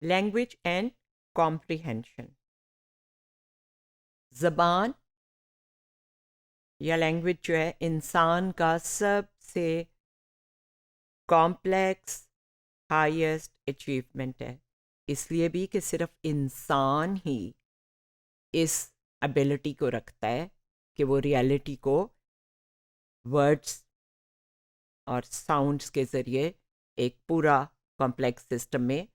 Language and comprehension. ज़बान या language जो है इंसान का सबसे कॉम्प्लेक्स हाईएस्ट अचीवमेंट है, इसलिए भी कि सिर्फ इंसान ही इस एबिलिटी को रखता है कि वो रियलिटी को वर्ड्स और साउंड्स के ज़रिए एक पूरा कॉम्प्लेक्स सिस्टम में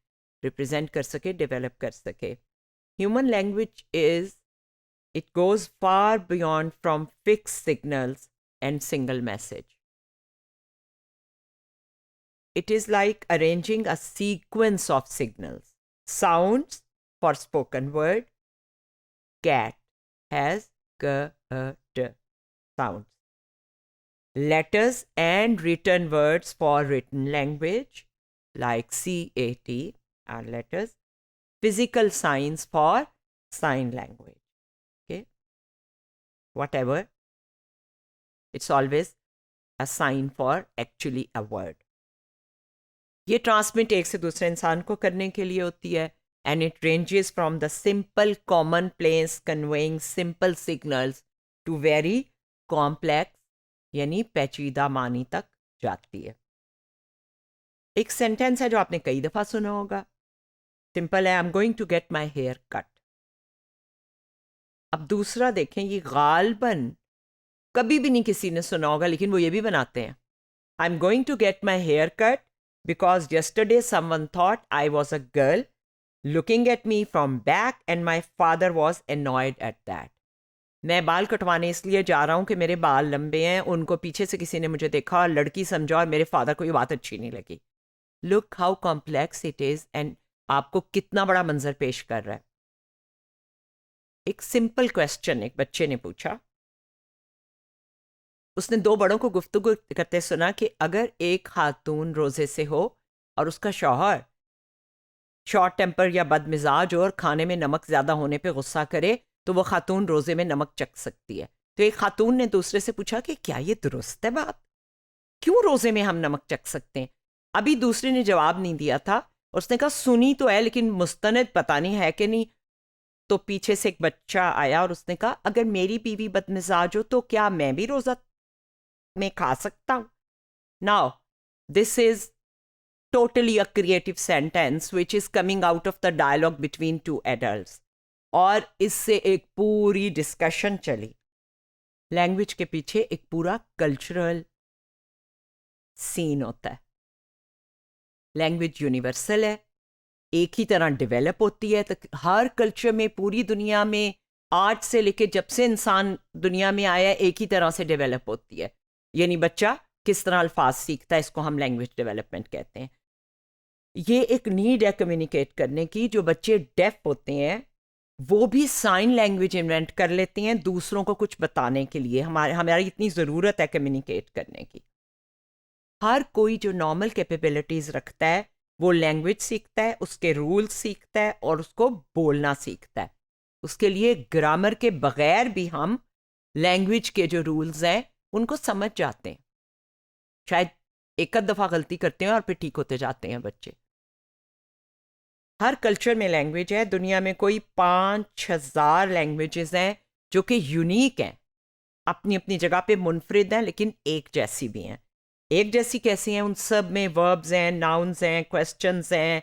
रिप्रेजेंट कर सके, डेवलप कर सके। Human language is it goes far beyond from fixed signals and single message. It is like arranging a sequence of signals. Sounds for spoken word. Cat has g, d sounds. Letters and written words for written language like CAT are letters. Physical signs for sign language. Okay. Whatever. It's always a sign for actually a word. ये transmit एक से दूसरे इंसान को करने के लिए होती है and it ranges from the simple common planes conveying simple signals to very complex यानी पेचीदा मानी तक जाती है। एक सेंटेंस है जो आपने कई दफ़ा सुना होगा, सिंपल है, I am going to get my hair cut. अब दूसरा देखें, ये गालबन कभी भी नहीं किसी ने सुना होगा, लेकिन वो ये भी बनाते हैं, I am going to get my hair cut because yesterday someone thought I was a girl looking at me from back and my father was annoyed at that. मैं बाल कटवाने इसलिए जा रहा हूँ कि मेरे बाल लंबे हैं, उनको पीछे से किसी ने मुझे देखा और लड़की समझा और मेरे फादर को ये बात अच्छी नहीं लगी। Look how complex it is and आपको कितना बड़ा मंजर पेश कर रहा है। एक सिंपल क्वेश्चन एक बच्चे ने पूछा, उसने दो बड़ों को गुफ्तगू करते सुना कि अगर एक खातून रोज़े से हो और उसका शौहर शॉर्ट टेम्पर या बदमिजाज और खाने में नमक ज़्यादा होने पे गुस्सा करे तो वो खातून रोज़े में नमक चख सकती है। तो एक खातून ने दूसरे से पूछा कि क्या ये दुरुस्त है बात, क्यों रोज़े में हम नमक चख सकते हैं? अभी दूसरे ने जवाब नहीं दिया था, उसने कहा सुनी तो है लेकिन मुस्तनद पता नहीं है कि नहीं। तो पीछे से एक बच्चा आया और उसने कहा अगर मेरी बीवी बदमिजाज हो तो क्या मैं भी रोज़ा में खा सकता हूं? Now this is totally a creative sentence which is coming out of the dialogue between two adults, और इससे एक पूरी डिस्कशन चली। लैंग्वेज के पीछे एक पूरा कल्चरल सीन होता है। लैंग्वेज यूनिवर्सल है, एक ही तरह डेवलप होती है, तो हर कल्चर में पूरी दुनिया में आज से लेके जब से इंसान दुनिया में आया एक ही तरह से डेवलप होती है। यानी बच्चा किस तरह अल्फाज सीखता है, इसको हम लैंग्वेज डेवलपमेंट कहते हैं। ये एक नीड है कम्युनिकेट करने की। जो बच्चे डेफ होते हैं वो भी साइन लैंग्वेज इन्वेंट कर लेते हैं दूसरों को कुछ बताने के लिए। हमारी इतनी ज़रूरत है कम्युनिकेट करने की। हर कोई जो नॉर्मल कैपेबिलिटीज़ रखता है वो लैंग्वेज सीखता है, उसके रूल्स सीखता है और उसको बोलना सीखता है। उसके लिए ग्रामर के बगैर भी हम लैंग्वेज के जो रूल्स हैं उनको समझ जाते हैं। शायद एक आध दफ़ा गलती करते हैं और फिर ठीक होते जाते हैं बच्चे। हर कल्चर में लैंग्वेज है। दुनिया में कोई 5000 लैंग्वेजेस हैं जो कि यूनिक हैं, अपनी अपनी जगह पे मुनफरिद हैं, लेकिन एक जैसी भी हैं। एक जैसी कैसी हैं? उन सब में वर्ब्स हैं, नाउन्स हैं, क्वेश्चंस हैं,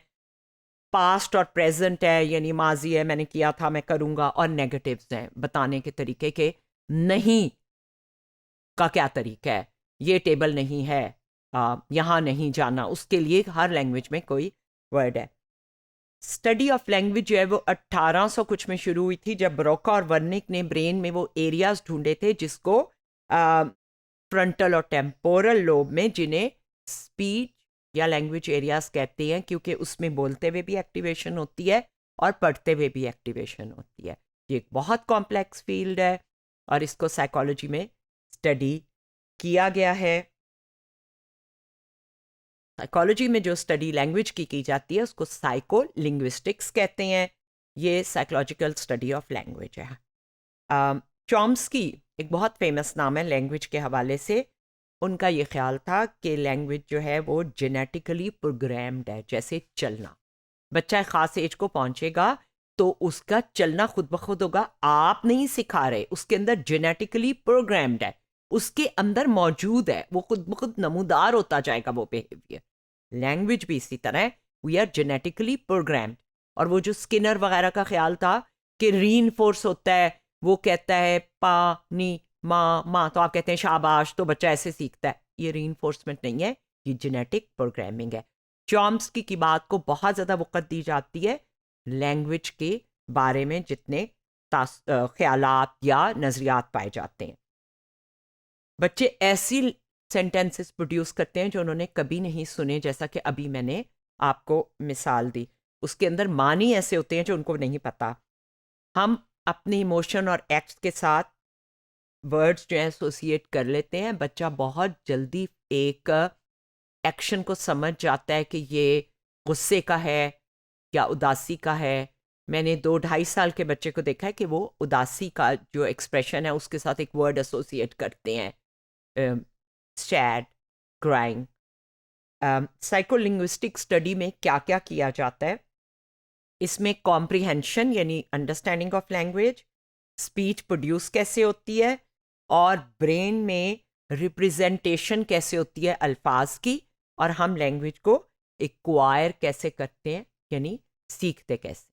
पास्ट और प्रेजेंट है, यानी माजी है, मैंने किया था, मैं करूँगा, और नेगेटिव्स हैं, बताने के तरीके के। नहीं का क्या तरीका है, ये टेबल नहीं है, यहाँ नहीं जाना, उसके लिए हर लैंग्वेज में कोई वर्ड है। स्टडी ऑफ लैंग्वेज जो है वो 1800 कुछ में शुरू हुई थी, जब ब्रोका और वर्निक ने ब्रेन में वो एरियाज ढूंढे थे जिसको फ्रंटल और टेम्पोरल लोब में, जिन्हें स्पीच या लैंग्वेज एरियाज कहते हैं, क्योंकि उसमें बोलते हुए भी एक्टिवेशन होती है और पढ़ते हुए भी एक्टिवेशन होती है। ये एक बहुत कॉम्प्लेक्स फील्ड है और इसको साइकोलॉजी में स्टडी किया गया है। साइकोलॉजी में जो स्टडी लैंग्वेज की जाती है उसको साइको लिंग्विस्टिक्स कहते हैं। ये साइकोलॉजिकल स्टडी ऑफ लैंग्वेज है। चॉम्स्की एक बहुत फेमस नाम है लैंग्वेज के हवाले से। उनका ये ख्याल था कि लैंग्वेज जो है वो जेनेटिकली प्रोग्राम्ड है, जैसे चलना। बच्चा एक खास एज को पहुंचेगा तो उसका चलना खुद ब खुद होगा, आप नहीं सिखा रहे, उसके अंदर जेनेटिकली प्रोग्राम्ड है, उसके अंदर मौजूद है, वो खुद ब खुद नमूदार होता जाएगा वो बिहेवियर। लैंग्वेज भी इसी तरह है, वी आर जेनेटिकली प्रोग्राम्ड। और वो जो स्किनर वगैरह का ख्याल था कि रीइंफोर्स होता है, वो कहता है पा नी माँ माँ, तो आप कहते हैं शाबाश, तो बच्चा ऐसे सीखता है। ये रीइंफोर्समेंट नहीं है, ये जेनेटिक प्रोग्रामिंग है। चॉम्स्की की बात को बहुत ज़्यादा वक़्त दी जाती है लैंग्वेज के बारे में जितने ख्यालात या नज़रियात पाए जाते हैं। बच्चे ऐसी सेंटेंसेस प्रोड्यूस करते हैं जो उन्होंने कभी नहीं सुने, जैसा कि अभी मैंने आपको मिसाल दी। उसके अंदर मानी ऐसे होते हैं जो उनको नहीं पता। हम अपने इमोशन और एक्ट्स के साथ वर्ड्स जो है एसोसिएट कर लेते हैं। बच्चा बहुत जल्दी एक एक्शन को समझ जाता है कि ये गुस्से का है या उदासी का है। मैंने 2-2.5 साल के बच्चे को देखा है कि वो उदासी का जो एक्सप्रेशन है उसके साथ एक वर्ड एसोसिएट करते हैं, सैड, क्राइंग। साइकोलिंग्विस्टिक स्टडी में क्या क्या किया जाता है, इसमें कॉम्प्रिहेंशन यानी understanding of language, speech produce कैसे होती है, और ब्रेन में रिप्रेजेंटेशन कैसे होती है अल्फाज की, और हम लैंग्वेज को एक्वायर कैसे करते हैं यानी सीखते कैसे।